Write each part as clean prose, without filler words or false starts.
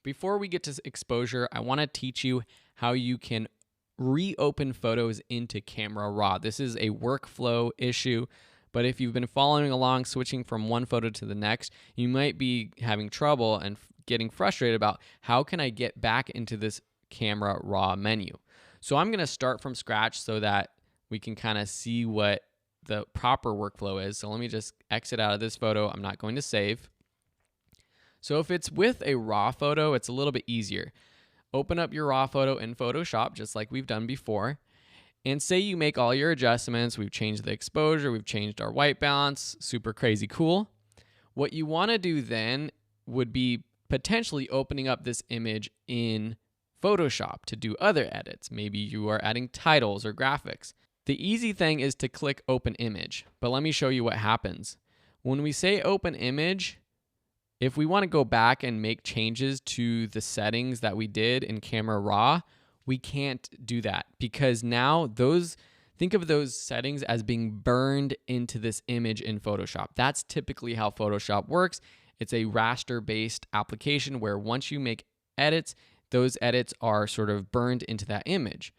Before we get to exposure, I want to teach you how you can reopen photos into Camera Raw. This is a workflow issue, but if you've been following along, switching from one photo to the next, you might be having trouble and getting frustrated about how can I get back into this Camera Raw menu. So I'm going to start from scratch so that we can kind of see what the proper workflow is. So let me just exit out of this photo. I'm not going to save. So if it's with a raw photo, it's a little bit easier. Open up your raw photo in Photoshop, just like we've done before. And say you make all your adjustments. We've changed the exposure. We've changed our white balance. Super crazy cool. What you want to do then would be potentially opening up this image in Photoshop to do other edits. Maybe you are adding titles or graphics. The easy thing is to click Open Image, but let me show you what happens. When we say Open Image, if we want to go back and make changes to the settings that we did in Camera Raw, we can't do that because now think of those settings as being burned into this image in Photoshop. That's typically how Photoshop works. It's a raster-based application where once you make edits, those edits are sort of burned into that image.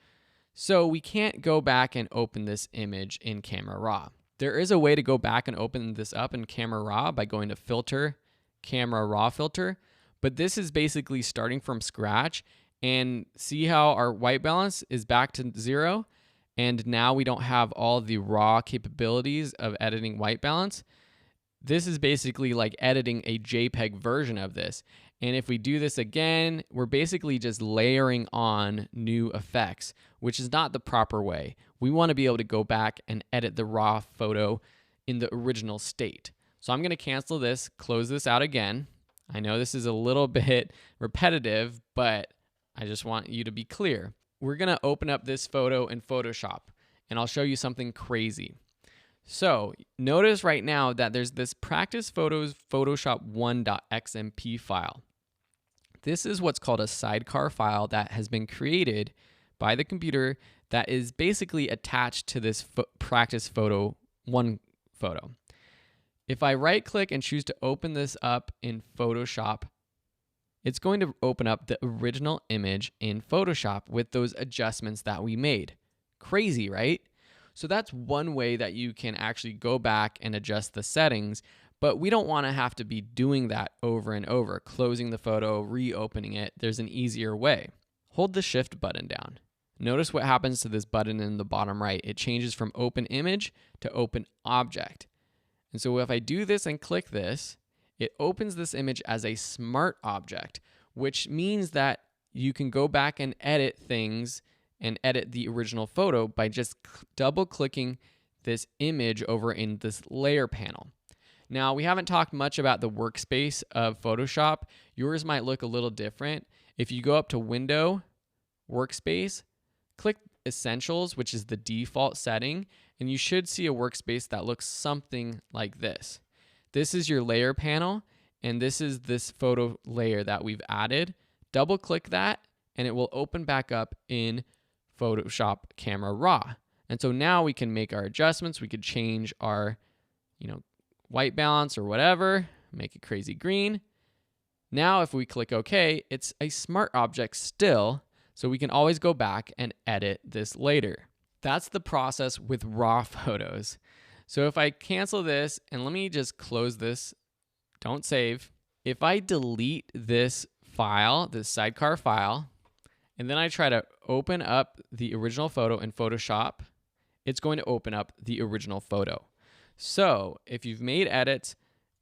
So we can't go back and open this image in Camera Raw. There is a way to go back and open this up in Camera Raw by going to Filter, Camera Raw Filter, but this is basically starting from scratch. And see how our white balance is back to 0, and now we don't have all the raw capabilities of editing white balance. This is basically like editing a JPEG version of this. And if we do this again, we're basically just layering on new effects, which is not the proper way. We want to be able to go back and edit the raw photo in the original state. So I'm going to cancel this, close this out again. I know this is a little bit repetitive, but I just want you to be clear. We're going to open up this photo in Photoshop, and I'll show you something crazy. So notice right now that there's this practice photos Photoshop 1.xmp file. This is what's called a sidecar file that has been created by the computer that is basically attached to this practice photo 1 photo. If I right click and choose to open this up in Photoshop, it's going to open up the original image in Photoshop with those adjustments that we made. Crazy, right? So that's one way that you can actually go back and adjust the settings, but we don't want to have to be doing that over and over, closing the photo, reopening it. There's an easier way. Hold the Shift button down. Notice what happens to this button in the bottom right. It changes from Open Image to Open Object. And so if I do this and click this, it opens this image as a smart object, which means that you can go back and edit things and edit the original photo by just double clicking this image over in this layer panel. Now, we haven't talked much about the workspace of Photoshop. Yours might look a little different. If you go up to Window, Workspace, click Essentials, which is the default setting, and you should see a workspace that looks something like this. This is your layer panel, and this is this photo layer that we've added. Double click that, and it will open back up in Photoshop Camera Raw. And so now we can make our adjustments. We could change our, white balance or whatever, make it crazy green. Now, if we click OK, it's a smart object still, so we can always go back and edit this later. That's the process with raw photos. So if I cancel this, and let me just close this, don't save. If I delete this file, this sidecar file, and then I try to open up the original photo in Photoshop, it's going to open up the original photo. So if you've made edits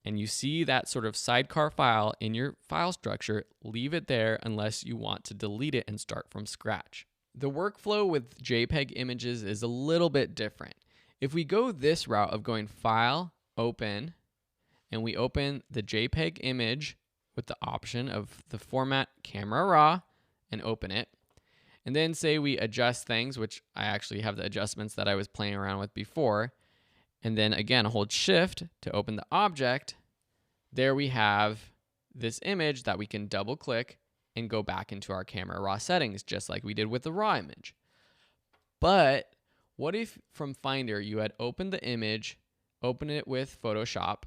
and you see that sort of sidecar file in your file structure, leave it there unless you want to delete it and start from scratch. The workflow with JPEG images is a little bit different. If we go this route of going File, Open, and we open the JPEG image with the option of the format Camera Raw and open it, and then say we adjust things, which I actually have the adjustments that I was playing around with before, and then again hold Shift to open the object, there we have this image that we can double click and go back into our Camera Raw settings, just like we did with the raw image. But what if from Finder you had opened the image, opened it with Photoshop,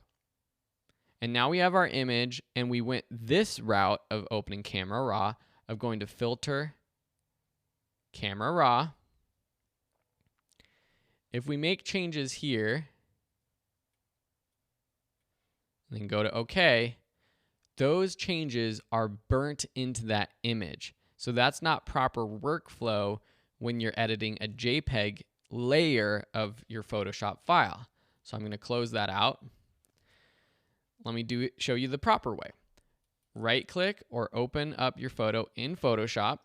And now we have our image, and we went this route of opening Camera Raw, of going to Filter, Camera Raw. If we make changes here, and then go to OK, those changes are burnt into that image. So that's not proper workflow when you're editing a JPEG layer of your Photoshop file. So I'm going to close that out. Let me show you the proper way. Right-click or open up your photo in Photoshop.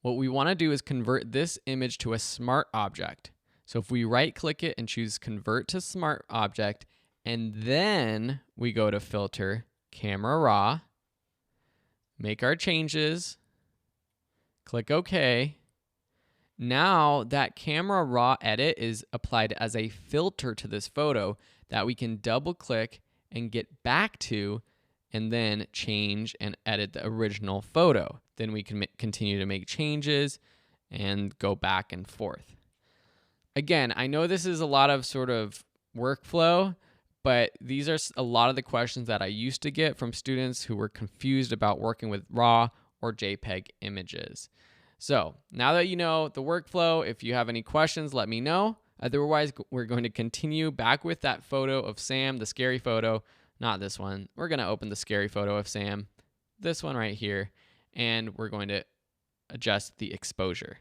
What we want to do is convert this image to a smart object. So if we right-click it and choose Convert to Smart Object, and then we go to Filter, Camera Raw, make our changes, click OK. Now that Camera Raw edit is applied as a filter to this photo that we can double click and get back to, and then change and edit the original photo. Then we can continue to make changes and go back and forth. Again, I know this is a lot of sort of workflow, but these are a lot of the questions that I used to get from students who were confused about working with RAW or JPEG images. So now that you know the workflow, if you have any questions, let me know. Otherwise, we're going to continue back with that photo of Sam, the scary photo. Not this one. We're going to open the scary photo of Sam, this one right here, and we're going to adjust the exposure.